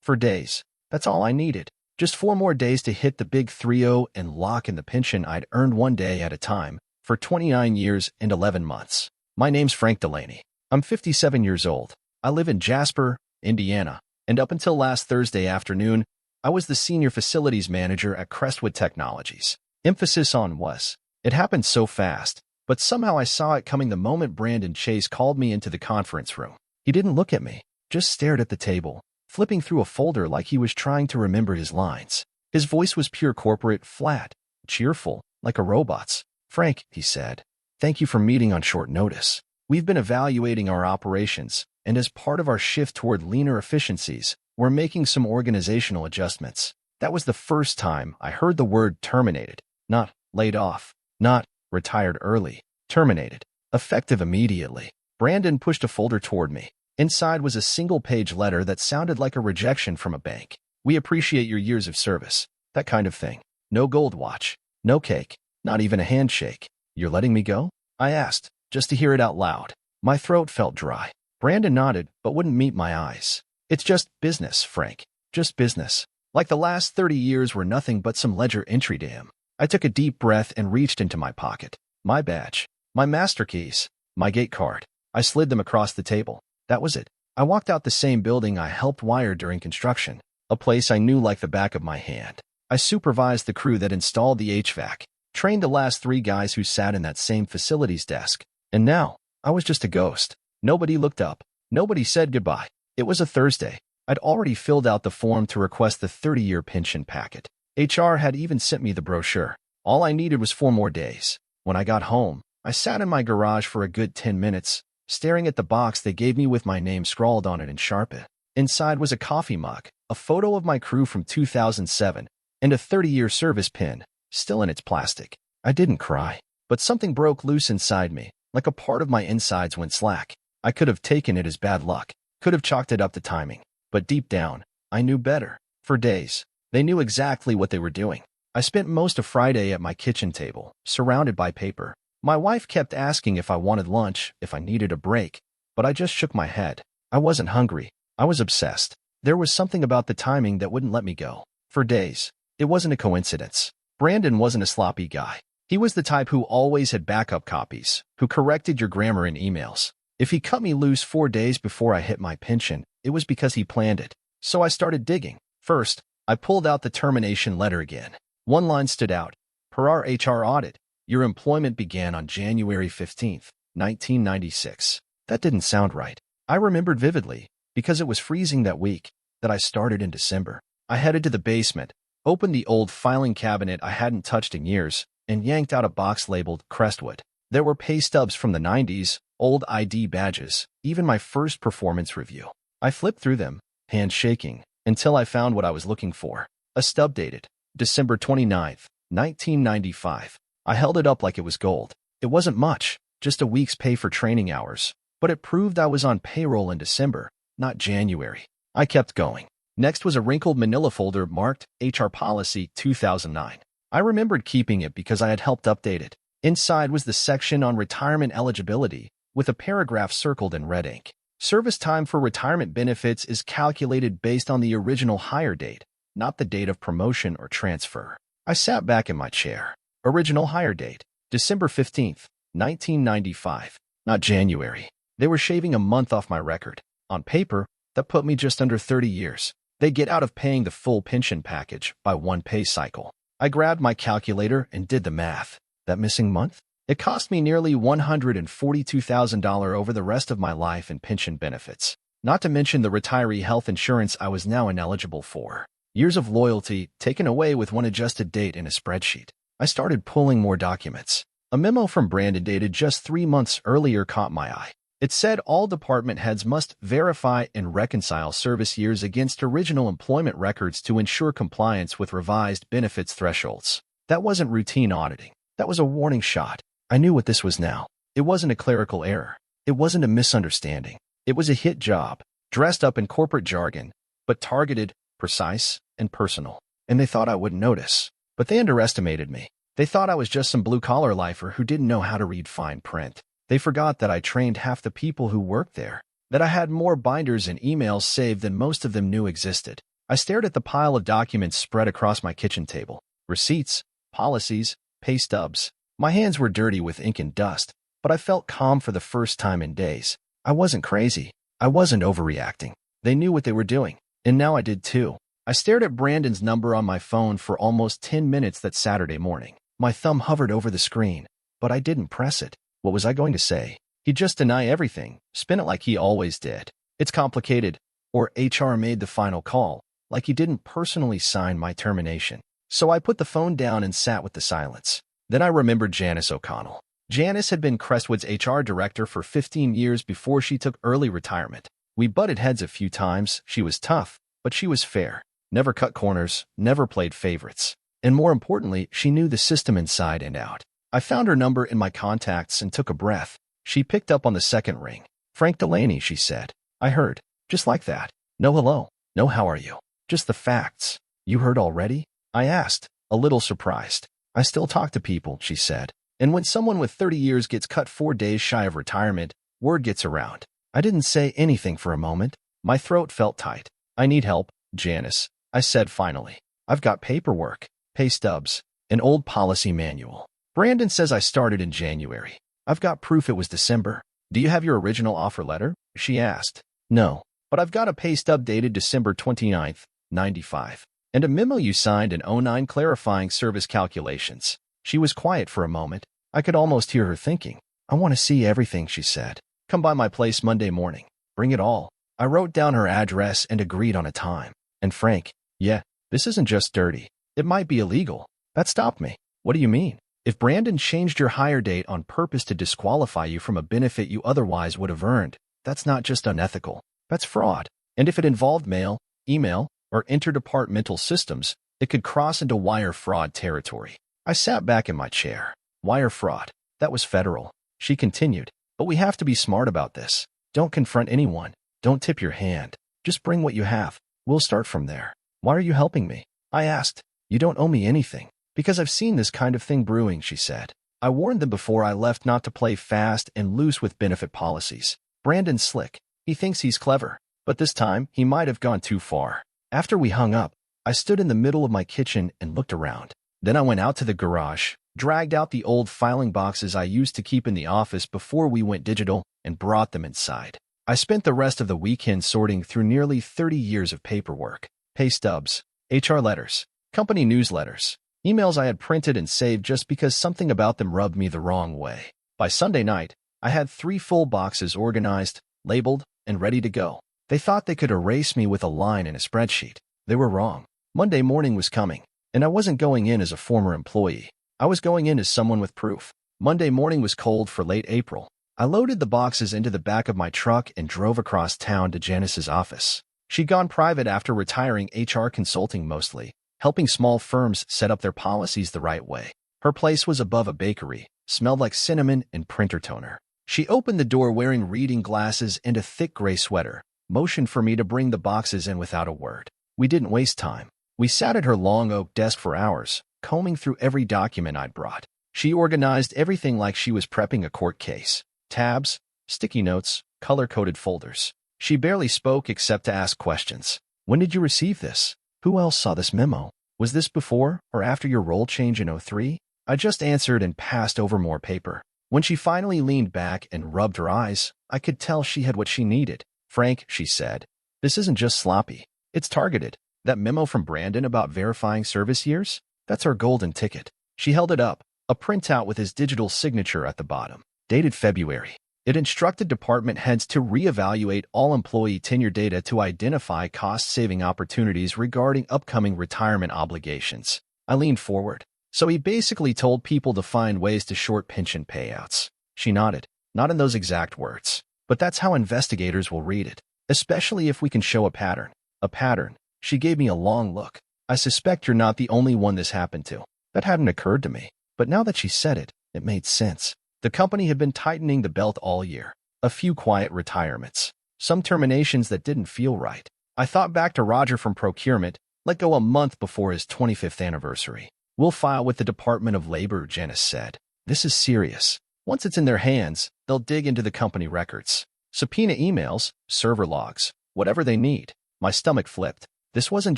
For days. That's all I needed. Just 4 more days to hit the big 3-0 and lock in the pension I'd earned one day at a time for 29 years and 11 months. My name's Frank Delaney. I'm 57 years old. I live in Jasper, Indiana, and up until last Thursday afternoon, I was the senior facilities manager at Crestwood Technologies. Emphasis on was. It happened so fast, but somehow I saw it coming the moment Brandon Chase called me into the conference room. He didn't look at me, just stared at the table, flipping through a folder like he was trying to remember his lines. His voice was pure corporate, flat, cheerful, like a robot's. "Frank," he said, "thank you for meeting on short notice. We've been evaluating our operations, and as part of our shift toward leaner efficiencies, we're making some organizational adjustments." That was the first time I heard the word terminated. Not laid off, not retired early, terminated, effective immediately. Brandon pushed a folder toward me. Inside was a single-page letter that sounded like a rejection from a bank. "We appreciate your years of service." That kind of thing. No gold watch, no cake, not even a handshake. "You're letting me go?" I asked, just to hear it out loud. My throat felt dry. Brandon nodded, but wouldn't meet my eyes. "It's just business, Frank. Just business." Like the last 30 years were nothing but some ledger entry to him. I took a deep breath and reached into my pocket. My badge, my master keys, my gate card. I slid them across the table. That was it. I walked out the same building I helped wire during construction, a place I knew like the back of my hand. I supervised the crew that installed the HVAC, trained the last 3 guys who sat in that same facilities desk. And now, I was just a ghost. Nobody looked up. Nobody said goodbye. It was a Thursday. I'd already filled out the form to request the 30-year pension packet. HR had even sent me the brochure. All I needed was 4 more days. When I got home, I sat in my garage for a good 10 minutes, staring at the box they gave me with my name scrawled on it in Sharpie. Inside was a coffee mug, a photo of my crew from 2007, and a 30-year service pin, still in its plastic. I didn't cry, but something broke loose inside me, like a part of my insides went slack. I could have taken it as bad luck, could have chalked it up to timing, but deep down, I knew better. For days, they knew exactly what they were doing. I spent most of Friday at my kitchen table, surrounded by paper. My wife kept asking if I wanted lunch, if I needed a break, but I just shook my head. I wasn't hungry. I was obsessed. There was something about the timing that wouldn't let me go. For days, it wasn't a coincidence. Brandon wasn't a sloppy guy. He was the type who always had backup copies, who corrected your grammar in emails. If he cut me loose 4 days before I hit my pension, it was because he planned it. So I started digging. First, I pulled out the termination letter again. One line stood out. "Per our HR audit, your employment began on January 15th, 1996. That didn't sound right. I remembered vividly, because it was freezing that week, that I started in December. I headed to the basement, opened the old filing cabinet I hadn't touched in years, and yanked out a box labeled Crestwood. There were pay stubs from the 90s, old ID badges, even my first performance review. I flipped through them, hands shaking, until I found what I was looking for. A stub dated December 29th, 1995. I held it up like it was gold. It wasn't much, just a week's pay for training hours, but it proved I was on payroll in December, not January. I kept going. Next was a wrinkled manila folder marked HR Policy 2009. I remembered keeping it because I had helped update it. Inside was the section on retirement eligibility, with a paragraph circled in red ink. Service time for retirement benefits is calculated based on the original hire date, not the date of promotion or transfer. I sat back in my chair. Original hire date, December 15th, 1995, not January. They were shaving a month off my record. On paper, that put me just under 30 years. They get out of paying the full pension package by one pay cycle. I grabbed my calculator and did the math. That missing month? It cost me nearly $142,000 over the rest of my life in pension benefits, not to mention the retiree health insurance I was now ineligible for. Years of loyalty taken away with one adjusted date in a spreadsheet. I started pulling more documents. A memo from Brandon dated just 3 months earlier caught my eye. It said all department heads must verify and reconcile service years against original employment records to ensure compliance with revised benefits thresholds. That wasn't routine auditing. That was a warning shot. I knew what this was now. It wasn't a clerical error. It wasn't a misunderstanding. It was a hit job, dressed up in corporate jargon, but targeted, precise, and personal. And they thought I wouldn't notice. But they underestimated me. They thought I was just some blue-collar lifer who didn't know how to read fine print. They forgot that I trained half the people who worked there, that I had more binders and emails saved than most of them knew existed. I stared at the pile of documents spread across my kitchen table. Receipts, policies, pay stubs. My hands were dirty with ink and dust, but I felt calm for the first time in days. I wasn't crazy. I wasn't overreacting. They knew what they were doing, and now I did too. I stared at Brandon's number on my phone for almost 10 minutes that Saturday morning. My thumb hovered over the screen, but I didn't press it. What was I going to say? He'd just deny everything, spin it like he always did. It's complicated. Or HR made the final call, like he didn't personally sign my termination. So I put the phone down and sat with the silence. Then I remembered Janice O'Connell. Janice had been Crestwood's HR director for 15 years before she took early retirement. We butted heads a few times. She was tough, but she was fair. Never cut corners, never played favorites. And more importantly, she knew the system inside and out. I found her number in my contacts and took a breath. She picked up on the second ring. "Frank Delaney," she said. I heard. Just like that. No hello. No how are you. Just the facts. "You heard already?" I asked, a little surprised. "I still talk to people," she said. "And when someone with 30 years gets cut 4 days shy of retirement, word gets around." I didn't say anything for a moment. My throat felt tight. "I need help, Janice," I said finally. "I've got paperwork, pay stubs, an old policy manual. Brandon says I started in January. I've got proof it was December. Do you have your original offer letter?" she asked. "No, but I've got a pay stub dated December 29th, 95, and a memo you signed in '09 clarifying service calculations." She was quiet for a moment. I could almost hear her thinking. "I want to see everything," she said. "Come by my place Monday morning. Bring it all." I wrote down her address and agreed on a time. "And Frank, yeah, this isn't just dirty. It might be illegal." That stopped me. "What do you mean?" "If Brandon changed your hire date on purpose to disqualify you from a benefit you otherwise would have earned, that's not just unethical. That's fraud. And if it involved mail, email, or interdepartmental systems, it could cross into wire fraud territory." I sat back in my chair. "Wire fraud. That was federal." She continued. "But we have to be smart about this. Don't confront anyone. Don't tip your hand. Just bring what you have. We'll start from there." "Why are you helping me?" I asked. "You don't owe me anything." "Because I've seen this kind of thing brewing," she said. "I warned them before I left not to play fast and loose with benefit policies. Brandon's slick. He thinks he's clever. But this time, he might have gone too far." After we hung up, I stood in the middle of my kitchen and looked around. Then I went out to the garage, dragged out the old filing boxes I used to keep in the office before we went digital, and brought them inside. I spent the rest of the weekend sorting through nearly 30 years of paperwork, pay stubs, HR letters, company newsletters, emails I had printed and saved just because something about them rubbed me the wrong way. By Sunday night, I had 3 full boxes organized, labeled, and ready to go. They thought they could erase me with a line in a spreadsheet. They were wrong. Monday morning was coming, and I wasn't going in as a former employee. I was going in as someone with proof. Monday morning was cold for late April. I loaded the boxes into the back of my truck and drove across town to Janice's office. She'd gone private after retiring HR consulting mostly, helping small firms set up their policies the right way. Her place was above a bakery, smelled like cinnamon and printer toner. She opened the door wearing reading glasses and a thick gray sweater, motioned for me to bring the boxes in without a word. We didn't waste time. We sat at her long oak desk for hours, combing through every document I'd brought. She organized everything like she was prepping a court case. Tabs, sticky notes, color-coded folders. She barely spoke except to ask questions. "When did you receive this? Who else saw this memo? Was this before or after your role change in '03? I just answered and passed over more paper. When she finally leaned back and rubbed her eyes, I could tell she had what she needed. "Frank," she said, "this isn't just sloppy. It's targeted. That memo from Brandon about verifying service years? That's our golden ticket." She held it up, a printout with his digital signature at the bottom, dated February. It instructed department heads to reevaluate all employee tenure data to identify cost-saving opportunities regarding upcoming retirement obligations. I leaned forward. "So he basically told people to find ways to short pension payouts." She nodded. "Not in those exact words. But that's how investigators will read it, especially if we can show a pattern." "A pattern?" She gave me a long look. "I suspect you're not the only one this happened to." That hadn't occurred to me. But now that she said it, it made sense. The company had been tightening the belt all year. A few quiet retirements. Some terminations that didn't feel right. I thought back to Roger from procurement, let go a month before his 25th anniversary. "We'll file with the Department of Labor," Janice said. "This is serious. Once it's in their hands, they'll dig into the company records. Subpoena emails, server logs, whatever they need." My stomach flipped. This wasn't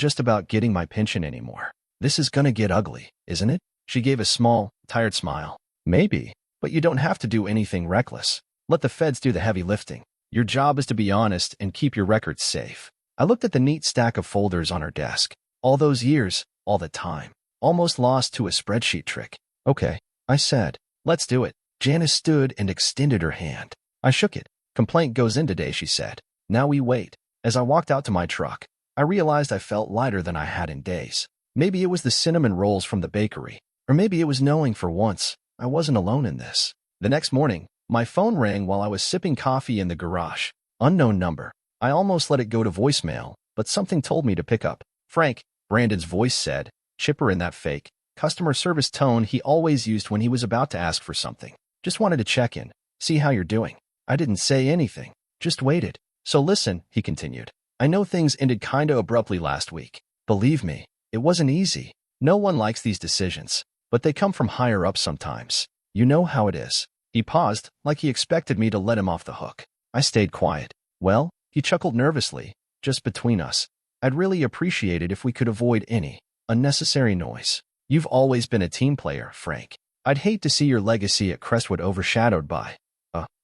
just about getting my pension anymore. This is gonna get ugly, isn't it? She gave a small, tired smile. Maybe, but you don't have to do anything reckless. Let the feds do the heavy lifting. Your job is to be honest and keep your records safe. I looked at the neat stack of folders on her desk. All those years, all the time. Almost lost to a spreadsheet trick. Okay, I said. Let's do it. Janice stood and extended her hand. I shook it. Complaint goes in today, she said. Now we wait. As I walked out to my truck, I realized I felt lighter than I had in days. Maybe it was the cinnamon rolls from the bakery, or maybe it was knowing for once I wasn't alone in this. The next morning, my phone rang while I was sipping coffee in the garage. Unknown number. I almost let it go to voicemail, but something told me to pick up. Frank, Brandon's voice said, chipper in that fake, customer service tone he always used when he was about to ask for something. Just wanted to check in, see how you're doing. I didn't say anything, just waited. So listen, he continued. I know things ended kinda abruptly last week. Believe me, it wasn't easy. No one likes these decisions, but they come from higher up sometimes. You know how it is. He paused, like he expected me to let him off the hook. I stayed quiet. Well, he chuckled nervously, just between us. I'd really appreciate it if we could avoid any unnecessary noise. You've always been a team player, Frank. I'd hate to see your legacy at Crestwood overshadowed by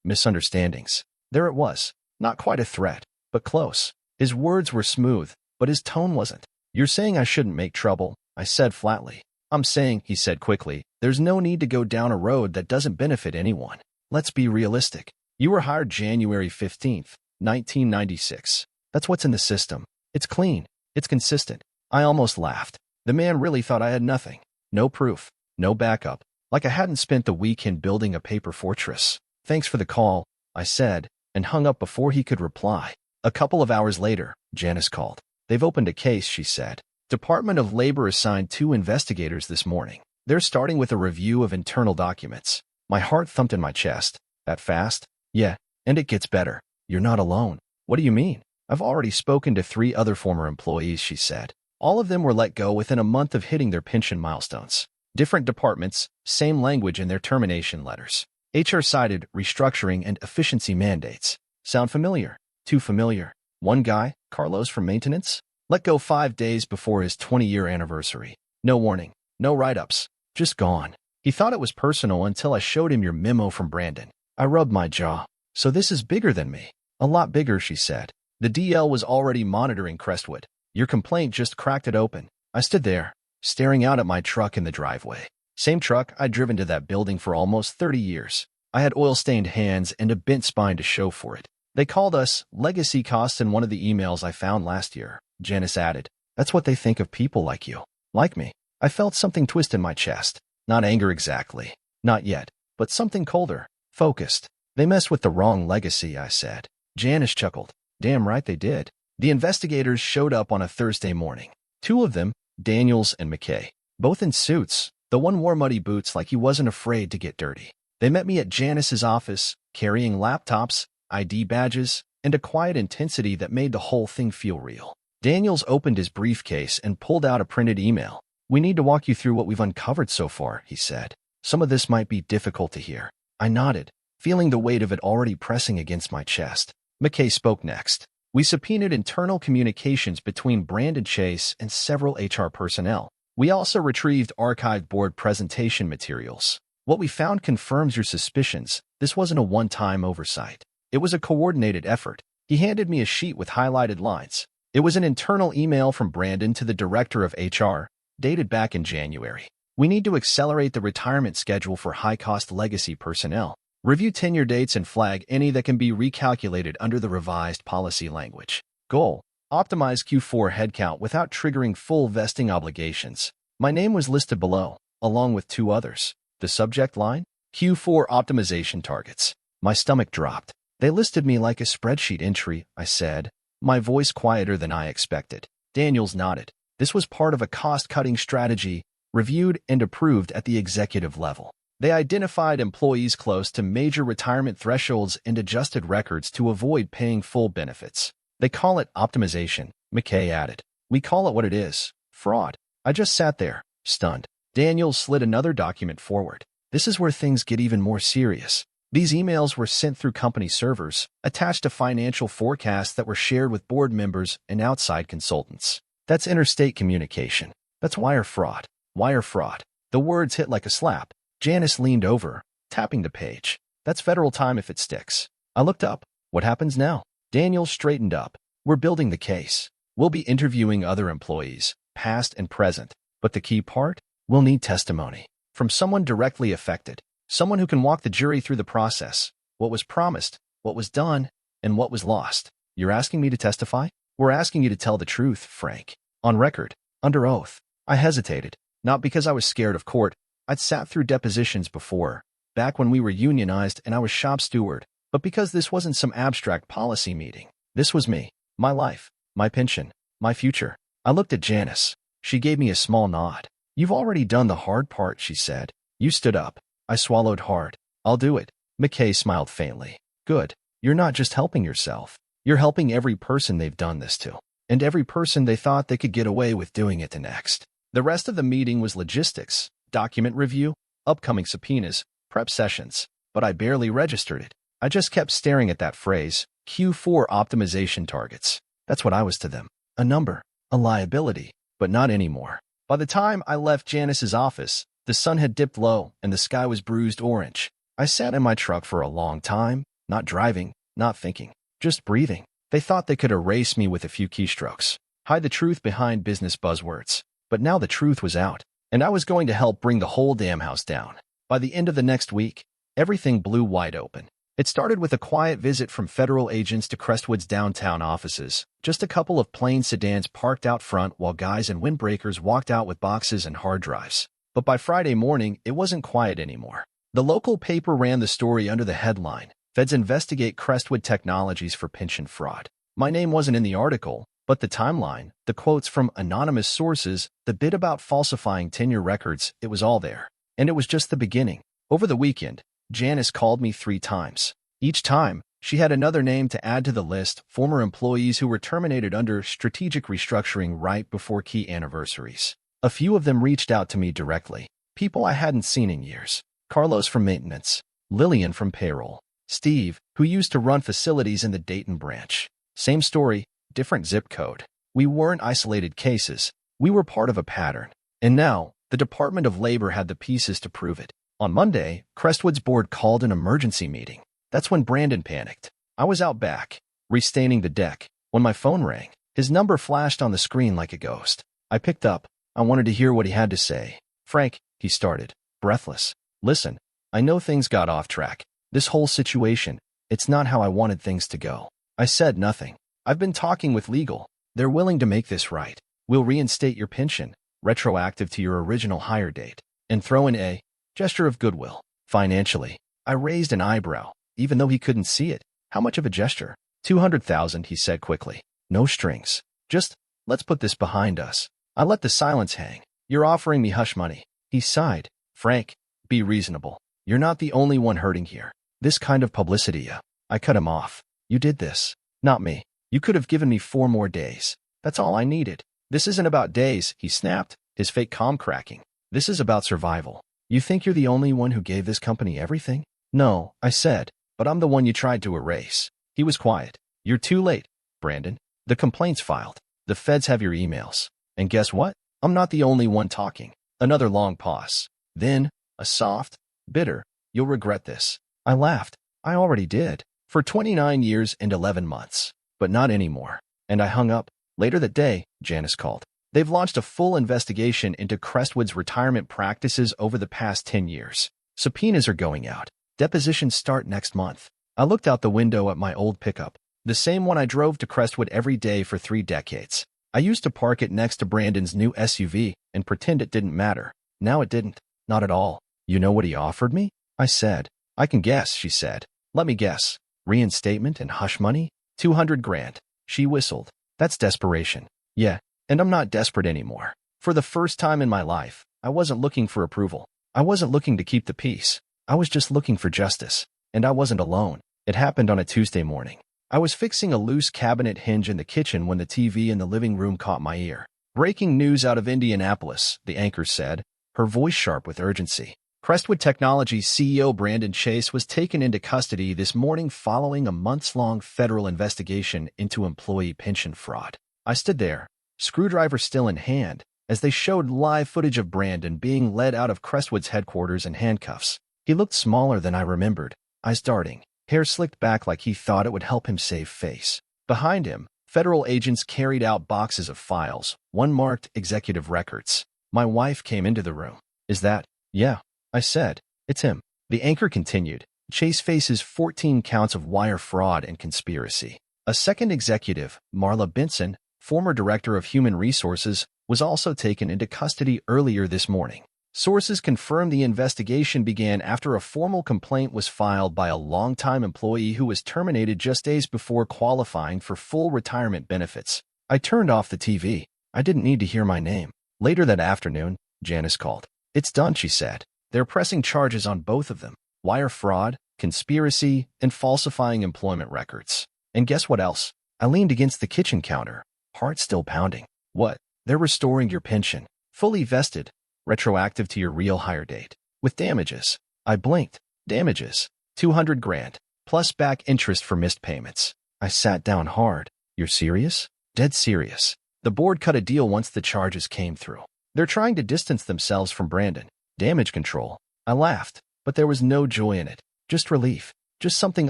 misunderstandings. There it was. Not quite a threat, but close. His words were smooth, but his tone wasn't. You're saying I shouldn't make trouble, I said flatly. I'm saying, he said quickly, there's no need to go down a road that doesn't benefit anyone. Let's be realistic. You were hired January 15th, 1996. That's what's in the system. It's clean. It's consistent. I almost laughed. The man really thought I had nothing. No proof. No backup. Like I hadn't spent the weekend building a paper fortress. Thanks for the call, I said, and hung up before he could reply. A couple of hours later, Janice called. They've opened a case, she said. Department of Labor assigned 2 investigators this morning. They're starting with a review of internal documents. My heart thumped in my chest. That fast? Yeah, and it gets better. You're not alone. What do you mean? I've already spoken to 3 other former employees, she said. All of them were let go within a month of hitting their pension milestones. Different departments, same language in their termination letters. HR cited restructuring and efficiency mandates. Sound familiar? Too familiar. One guy, Carlos from maintenance, let go 5 days before his 20-year anniversary. No warning, no write-ups, just gone. He thought it was personal until I showed him your memo from Brandon. I rubbed my jaw. So this is bigger than me. A lot bigger, she said. The DL was already monitoring Crestwood. Your complaint just cracked it open. I stood there, staring out at my truck in the driveway. Same truck I'd driven to that building for almost 30 years. I had oil-stained hands and a bent spine to show for it. They called us legacy costs in one of the emails I found last year, Janice added. That's what they think of people like you. Like me. I felt something twist in my chest. Not anger exactly. Not yet. But something colder. Focused. They messed with the wrong legacy, I said. Janice chuckled. Damn right they did. The investigators showed up on a Thursday morning. 2 of them, Daniels and McKay. Both in suits. The one wore muddy boots like he wasn't afraid to get dirty. They met me at Janice's office, carrying laptops, ID badges, and a quiet intensity that made the whole thing feel real. Daniels opened his briefcase and pulled out a printed email. We need to walk you through what we've uncovered so far, he said. Some of this might be difficult to hear. I nodded, feeling the weight of it already pressing against my chest. McKay spoke next. We subpoenaed internal communications between Brandon Chase and several HR personnel. We also retrieved archived board presentation materials. What we found confirms your suspicions. This wasn't a one-time oversight. It was a coordinated effort. He handed me a sheet with highlighted lines. It was an internal email from Brandon to the director of HR, dated back in January. We need to accelerate the retirement schedule for high-cost legacy personnel. Review tenure dates and flag any that can be recalculated under the revised policy language. Goal: optimize Q4 headcount without triggering full vesting obligations. My name was listed below, along with 2 others. The subject line? Q4 optimization targets. My stomach dropped. They listed me like a spreadsheet entry, I said, my voice quieter than I expected. Daniels nodded. This was part of a cost-cutting strategy, reviewed and approved at the executive level. They identified employees close to major retirement thresholds and adjusted records to avoid paying full benefits. They call it optimization, McKay added. We call it what it is, fraud. I just sat there, stunned. Daniels slid another document forward. This is where things get even more serious. These emails were sent through company servers, attached to financial forecasts that were shared with board members and outside consultants. That's interstate communication. That's wire fraud. Wire fraud. The words hit like a slap. Janice leaned over, tapping the page. That's federal time if it sticks. I looked up. What happens now? Daniel straightened up. We're building the case. We'll be interviewing other employees, past and present. But the key part? We'll need testimony from someone directly affected, someone who can walk the jury through the process, what was promised, what was done, and what was lost. You're asking me to testify? We're asking you to tell the truth, Frank. On record, under oath. I hesitated, not because I was scared of court. I'd sat through depositions before, back when we were unionized and I was shop steward, but because this wasn't some abstract policy meeting. This was me, my life, my pension, my future. I looked at Janice. She gave me a small nod. You've already done the hard part, she said. You stood up. I swallowed hard. I'll do it. McKay smiled faintly. Good. You're not just helping yourself. You're helping every person they've done this to, and every person they thought they could get away with doing it to next. The rest of the meeting was logistics, document review, upcoming subpoenas, prep sessions, but I barely registered it. I just kept staring at that phrase, Q4 optimization targets. That's what I was to them. A number, a liability, but not anymore. By the time I left Janice's office, the sun had dipped low and the sky was bruised orange. I sat in my truck for a long time, not driving, not thinking, just breathing. They thought they could erase me with a few keystrokes, hide the truth behind business buzzwords. But now the truth was out, and I was going to help bring the whole damn house down. By the end of the next week, everything blew wide open. It started with a quiet visit from federal agents to Crestwood's downtown offices, just a couple of plain sedans parked out front while guys in windbreakers walked out with boxes and hard drives. But by Friday morning, it wasn't quiet anymore. The local paper ran the story under the headline, Feds investigate Crestwood Technologies for pension fraud. My name wasn't in the article, but the timeline, the quotes from anonymous sources, the bit about falsifying tenure records, it was all there. And it was just the beginning. Over the weekend, Janice called me 3 times. Each time, she had another name to add to the list, former employees who were terminated under strategic restructuring right before key anniversaries. A few of them reached out to me directly, people I hadn't seen in years. Carlos from maintenance, Lillian from payroll, Steve, who used to run facilities in the Dayton branch. Same story, different zip code. We weren't isolated cases. We were part of a pattern. And now, the Department of Labor had the pieces to prove it. On Monday, Crestwood's board called an emergency meeting. That's when Brandon panicked. I was out back, restaining the deck, when my phone rang. His number flashed on the screen like a ghost. I picked up. I wanted to hear what he had to say. Frank, he started, breathless. Listen, I know things got off track. This whole situation, it's not how I wanted things to go. I said nothing. I've been talking with legal. They're willing to make this right. We'll reinstate your pension, retroactive to your original hire date, and throw in a gesture of goodwill. Financially, I raised an eyebrow, even though he couldn't see it. How much of a gesture? 200,000, he said quickly. No strings. Just, let's put this behind us. I let the silence hang. You're offering me hush money. He sighed. Frank, be reasonable. You're not the only one hurting here. This kind of publicity, I cut him off. You did this. Not me. You could have given me 4 more days. That's all I needed. This isn't about days, he snapped, his fake calm cracking. This is about survival. You think you're the only one who gave this company everything? No, I said, but I'm the one you tried to erase. He was quiet. You're too late, Brandon. The complaint's filed. The feds have your emails. And guess what? I'm not the only one talking. Another long pause. Then, a soft, bitter, you'll regret this. I laughed. I already did. For 29 years and 11 months. But not anymore. And I hung up. Later that day, Janice called. They've launched a full investigation into Crestwood's retirement practices over the past 10 years. Subpoenas are going out. Depositions start next month. I looked out the window at my old pickup, the same one I drove to Crestwood every day for 3 decades. I used to park it next to Brandon's new SUV and pretend it didn't matter. Now it didn't. Not at all. You know what he offered me? I said. I can guess, she said. Let me guess. Reinstatement and hush money? 200 grand. She whistled. That's desperation. Yeah, and I'm not desperate anymore. For the first time in my life, I wasn't looking for approval. I wasn't looking to keep the peace. I was just looking for justice. And I wasn't alone. It happened on a Tuesday morning. I was fixing a loose cabinet hinge in the kitchen when the TV in the living room caught my ear. Breaking news out of Indianapolis, the anchor said, her voice sharp with urgency. Crestwood Technologies CEO Brandon Chase was taken into custody this morning following a months-long federal investigation into employee pension fraud. I stood there, screwdriver still in hand, as they showed live footage of Brandon being led out of Crestwood's headquarters in handcuffs. He looked smaller than I remembered, eyes darting, hair slicked back like he thought it would help him save face. Behind him, federal agents carried out boxes of files, one marked executive records. My wife came into the room. Is that? Yeah, I said. It's him. The anchor continued. Chase faces 14 counts of wire fraud and conspiracy. A second executive, Marla Benson, former director of human resources, was also taken into custody earlier this morning. Sources confirmed the investigation began after a formal complaint was filed by a longtime employee who was terminated just days before qualifying for full retirement benefits. I turned off the TV. I didn't need to hear my name. Later that afternoon, Janice called. It's done, she said. They're pressing charges on both of them. Wire fraud, conspiracy, and falsifying employment records. And guess what else? I leaned against the kitchen counter, heart still pounding. What? They're restoring your pension. Fully vested. Retroactive to your real hire date. With damages. I blinked. Damages. 200 grand. Plus back interest for missed payments. I sat down hard. You're serious? Dead serious. The board cut a deal once the charges came through. They're trying to distance themselves from Brandon. Damage control. I laughed, but there was no joy in it. Just relief. Just something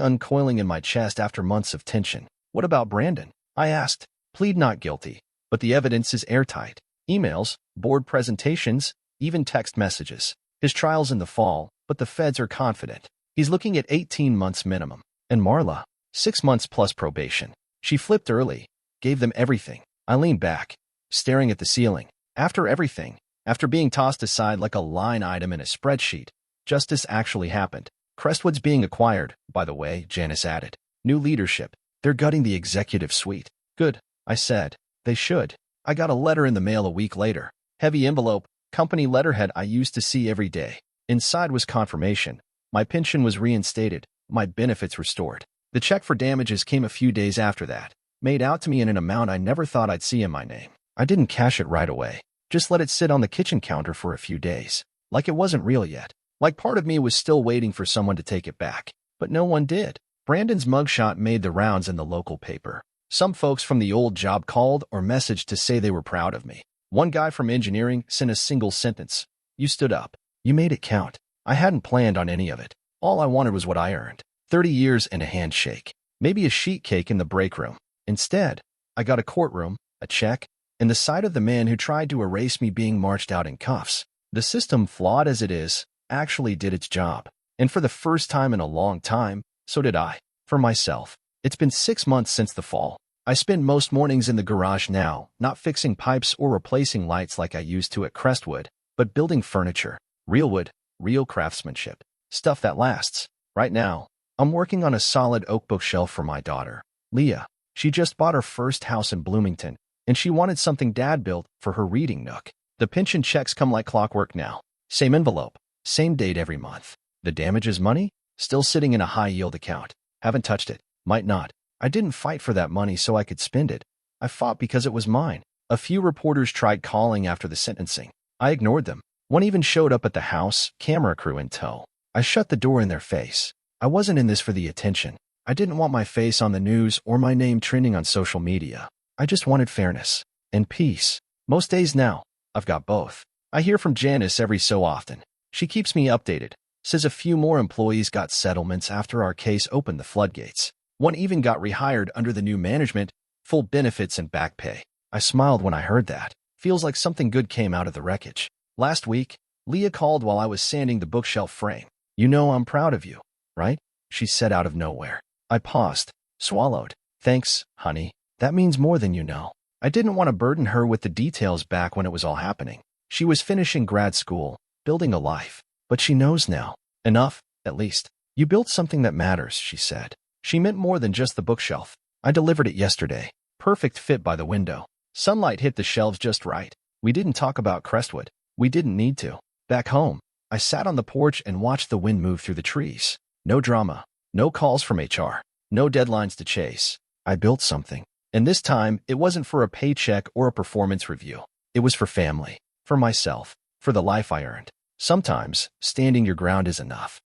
uncoiling in my chest after months of tension. What about Brandon? I asked. Plead not guilty. But the evidence is airtight. Emails, board presentations, even text messages. His trial's in the fall, but the feds are confident. He's looking at 18 months minimum. And Marla? 6 months plus probation. She flipped early. Gave them everything. I leaned back, staring at the ceiling. After everything, after being tossed aside like a line item in a spreadsheet, justice actually happened. Crestwood's being acquired, by the way, Janice added. New leadership. They're gutting the executive suite. Good, I said. They should. I got a letter in the mail a week later. Heavy envelope, company letterhead I used to see every day. Inside was confirmation. My pension was reinstated, my benefits restored. The check for damages came a few days after that, made out to me in an amount I never thought I'd see in my name. I didn't cash it right away. Just let it sit on the kitchen counter for a few days. Like it wasn't real yet. Like part of me was still waiting for someone to take it back. But no one did. Brandon's mugshot made the rounds in the local paper. Some folks from the old job called or messaged to say they were proud of me. One guy from engineering sent a single sentence. You stood up. You made it count. I hadn't planned on any of it. All I wanted was what I earned. 30 years and a handshake. Maybe a sheet cake in the break room. Instead, I got a courtroom, a check, and the sight of the man who tried to erase me being marched out in cuffs. The system, flawed as it is, actually did its job. And for the first time in a long time, so did I. For myself. It's been 6 months since the fall. I spend most mornings in the garage now, not fixing pipes or replacing lights like I used to at Crestwood, but building furniture. Real wood, real craftsmanship. Stuff that lasts. Right now, I'm working on a solid oak bookshelf for my daughter, Leah. She just bought her first house in Bloomington, and she wanted something Dad built for her reading nook. The pension checks come like clockwork now. Same envelope, same date every month. The damages money? Still sitting in a high-yield account. Haven't touched it. Might not. I didn't fight for that money so I could spend it. I fought because it was mine. A few reporters tried calling after the sentencing. I ignored them. One even showed up at the house, camera crew in tow. I shut the door in their face. I wasn't in this for the attention. I didn't want my face on the news or my name trending on social media. I just wanted fairness and peace. Most days now, I've got both. I hear from Janice every so often. She keeps me updated. Says a few more employees got settlements after our case opened the floodgates. One even got rehired under the new management, full benefits and back pay. I smiled when I heard that. Feels like something good came out of the wreckage. Last week, Leah called while I was sanding the bookshelf frame. You know I'm proud of you, right? She said out of nowhere. I paused, swallowed. Thanks, honey. That means more than you know. I didn't want to burden her with the details back when it was all happening. She was finishing grad school, building a life. But she knows now. Enough, at least. You built something that matters, she said. She meant more than just the bookshelf. I delivered it yesterday. Perfect fit by the window. Sunlight hit the shelves just right. We didn't talk about Crestwood. We didn't need to. Back home, I sat on the porch and watched the wind move through the trees. No drama. No calls from HR. No deadlines to chase. I built something. And this time, it wasn't for a paycheck or a performance review. It was for family. For myself. For the life I earned. Sometimes, standing your ground is enough.